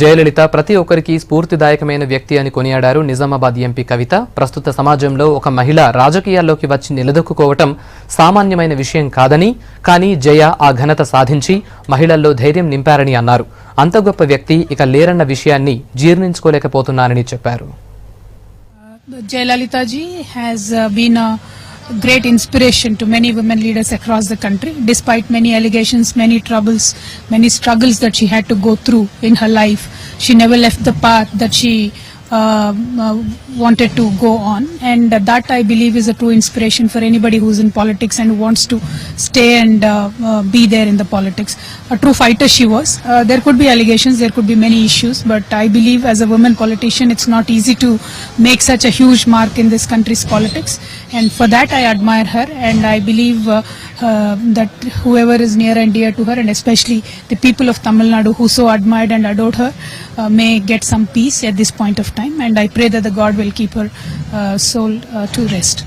జయలలిత ప్రతి ఒక్కరికి స్ఫూర్తిదాయకమైన వ్యక్తి అని కొనియాడారు నిజామాబాద్ ఎంపీ కవిత. ప్రస్తుత సమాజంలో ఒక మహిళ రాజకీయాల్లోకి వచ్చి నిలదొక్కుకోవటం సామాన్యమైన విషయం కాదని, కానీ జయ ఆ ఘనత సాధించి మహిళల్లో ధైర్యం నింపారని అన్నారు. అంత గొప్ప వ్యక్తి ఇక లేరన్న విషయాన్ని జీర్ణించుకోలేకపోతున్నానని చెప్పారు. Jayalalitha ji has been a great inspiration to many women leaders across the country. Despite many allegations, many troubles, many struggles that she had to go through in her life, she never left the path that she wanted to go on, and that I believe is a true inspiration for anybody who's in politics and who wants to stay and be there in the politics. A true fighter she was. There could be allegations, there could be many issues, but I believe as a woman politician it's not easy to make such a huge mark in this country's politics, and for that I admire her, and I believe that whoever is near and dear to her, and especially the people of Tamil Nadu who so admired and adored her, may get some peace at this point of time, and I pray that the God will keep her soul to rest.